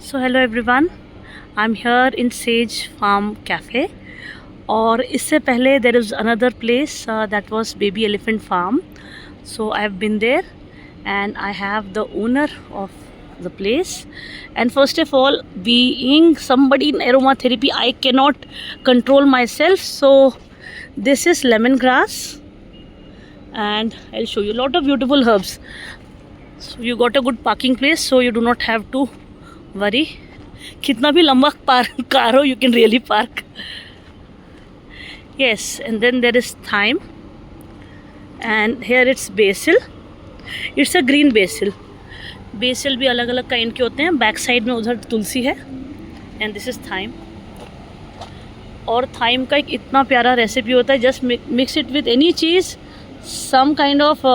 So hello everyone, I am here in Sage Farm Cafe. और इससे पहले there is another place that was baby elephant farm. So I have been there and I have the owner of the place. And first of all, being somebody in aromatherapy, I cannot control myself. So this is lemongrass, and I'll show you a lot of beautiful herbs. So you got a good parking place, so you do not have to worry. कितना भी लंबा car हो, you can really park. Yes, and then there is thyme, and here it's basil. It's a green basil. BECIL भी अलग अलग kind के होते हैं. बैक साइड में उधर तुलसी है, एंड दिस इज़ थाइम. और थाइम का एक इतना प्यारा रेसिपी होता है. Just mix it with any cheese, some kind of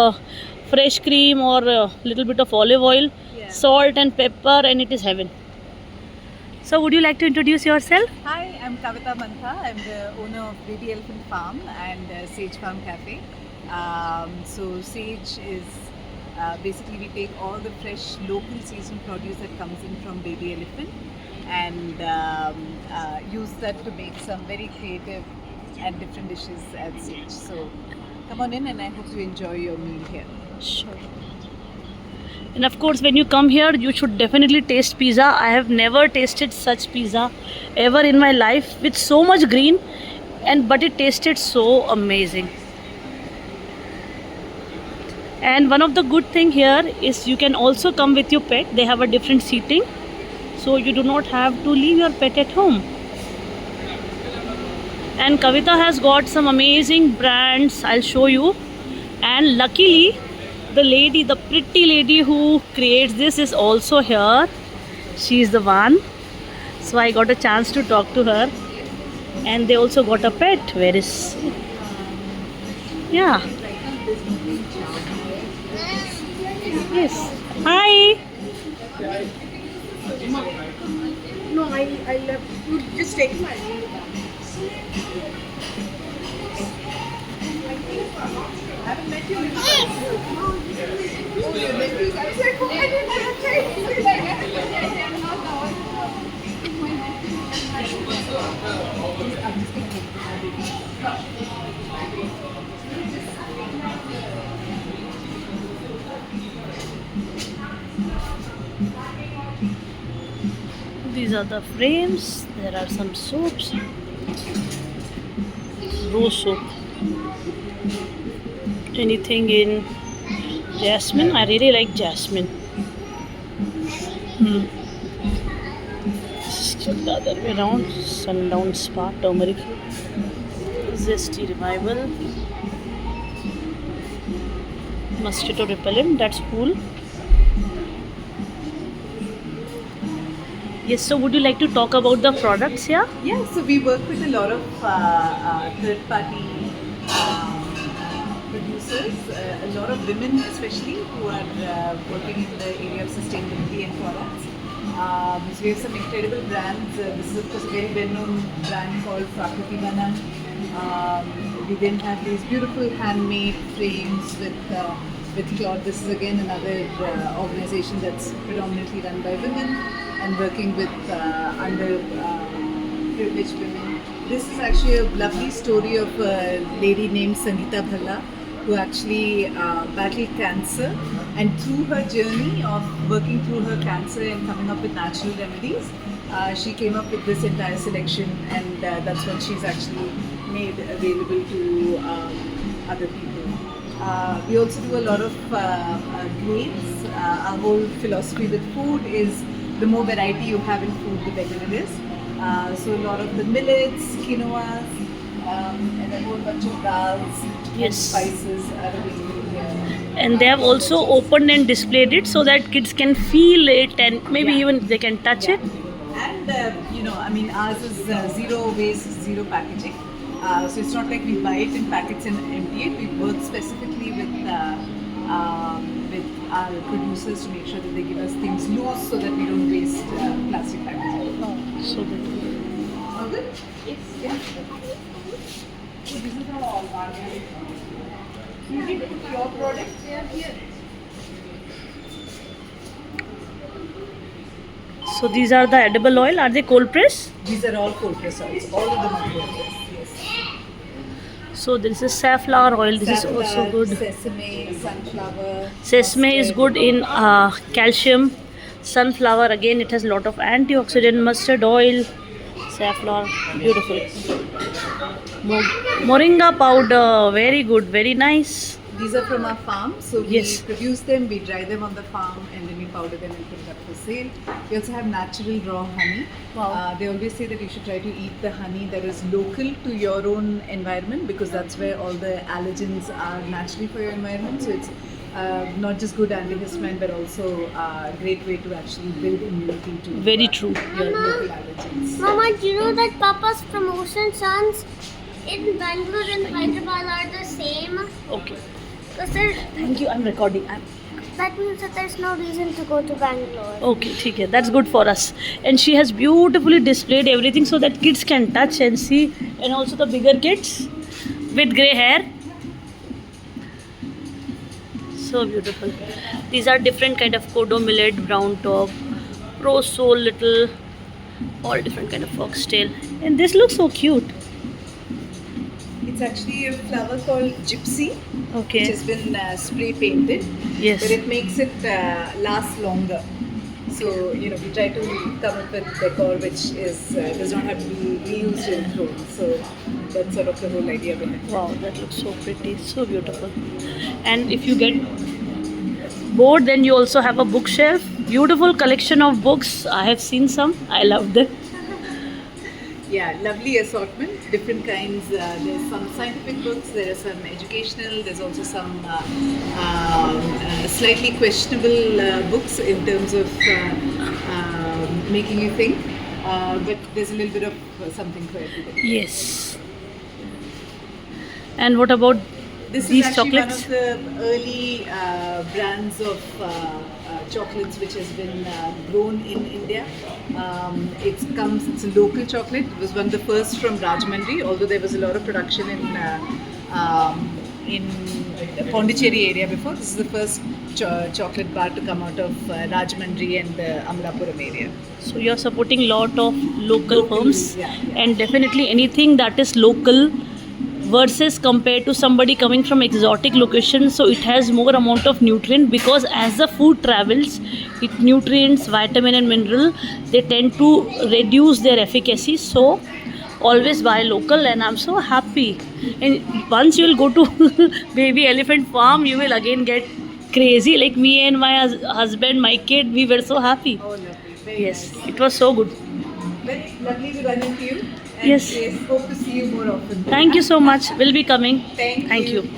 fresh cream और little bit of olive oil, salt and pepper, and it is heaven. So would you like to introduce yourself? Hi, I'm Kavita Mantha. I'm the owner of Baby Elephant Farm and Sage Farm Cafe. So Sage is basically we take all the fresh local seasonal produce that comes in from Baby Elephant and use that to make some very creative and different dishes at Sage. So come on in, and I hope you enjoy your meal here. Sure. And of course, when you come here, you should definitely taste pizza. I have never tasted such pizza ever in my life, with so much green, but it tasted so amazing. And one of the good thing here is you can also come with your pet. They have a different seating, so you do not have to leave your pet at home. And Kavita has got some amazing brands. I'll show you. And luckily, the pretty lady who creates this is also here. She is the one. So I got a chance to talk to her. And they also got a pet. Where is? Yeah. Yes. Hi. No, I left. You just take my. I haven't met you. These are the frames. There are some soaps. Rose soap. Anything in jasmine. I really like jasmine. Just the other way around. Sundown Spa, turmeric, zesty revival, mosquito repellent. That's cool. Yes. So, would you like to talk about the products here? Yeah, so we work with a lot of third-party producers, a lot of women especially who are working in the area of sustainability and products. So we have some incredible brands. This is of course a very well-known brand called Prakriti Vanam. We then have these beautiful handmade frames with cloth. This is again another organization that's predominantly run by women and working with underprivileged women. This is actually a lovely story of a lady named Sangeeta Bhalla who actually battled cancer, and through her journey of working through her cancer and coming up with natural remedies, she came up with this entire selection, and that's what she's actually made available to other people. We also do a lot of grains. Our whole philosophy with food is the more variety you have in food, the better it is. So a lot of the millets, quinoas, and a whole bunch of dals and spices are available here. And they have also opened and displayed it so that kids can feel it, and maybe even they can touch it. And I mean, ours is zero waste, zero packaging. So it's not like we buy it in packets and empty it. We work specifically with our producers to make sure that they give us things loose so that we don't waste plastic packaging. So good. All good? Yes. Yeah. So this is all organic. You need to put your products here. So these are the edible oil. Are they cold press? These are all cold press oils. All of them are cold press. Yes. So this is safflower oil. This is also Safflower, good. sesame, sunflower. Sesame is mustard. good in calcium. Sunflower again, it has a lot of antioxidant. Mustard oil, safflower, beautiful. Moringa powder, very good, very nice. These are from our farm, so we Yes. produce them, we dry them on the farm, and then we powder them and put it up for sale. We also have natural raw honey. Wow. They always say that you should try to eat the honey that is local to your own environment, because that's where all the allergens are naturally for your environment. So it's not just good antihistamine, but also a great way to actually build immunity to Very true. your local allergens. Mama, do you know that Papa's promotion songs in Bangalore and Hyderabad are the same? Okay. Because Thank you. I'm recording. that means that there's no reason to go to Bangalore. Okay, ठीक है. That's good for us. And she has beautifully displayed everything so that kids can touch and see, and also the bigger kids with grey hair. So beautiful. These are different kind of kodo millet, brown top, pro soul little, all different kind of foxtail. And this looks so cute. It's actually a flower called gypsy, which Okay. has been spray painted. Yes. But it makes it last longer. So, we try to come up with decor which does not have to be reused and thrown. So, that's sort of the whole idea behind it. Wow, that looks so pretty, so beautiful. And if you get bored, then you also have a bookshelf. Beautiful collection of books. I have seen some. I love them. Yeah, lovely assortment, different kinds. There's some scientific books, there are some educational, there's also some slightly questionable books in terms of making you think. But there's a little bit of something for everybody. Yes. And what about This these is actually chocolates? one of the early brands of chocolates which has been grown in India. It's a local chocolate. It was one of the first from Rajahmundry, although there was a lot of production in Pondicherry area before. This is the first chocolate bar to come out of Rajahmundry and the Amalapuram area. So you're supporting lot of local firms, yeah. and definitely anything that is local versus compared to somebody coming from exotic locations, so it has more amount of nutrient, because as the food travels, it nutrients, vitamin and mineral, they tend to reduce their efficacy. So always buy local, and I'm so happy. And once you will go to Baby Elephant Farm, you will again get crazy, like me and my husband, my kid, we were so happy. Oh, lovely. Very Yes, nice. it was so good. Very lovely to run into you. And Yes. hope to see you more often. Thank you so much. We'll be coming. Thank Thank you. you.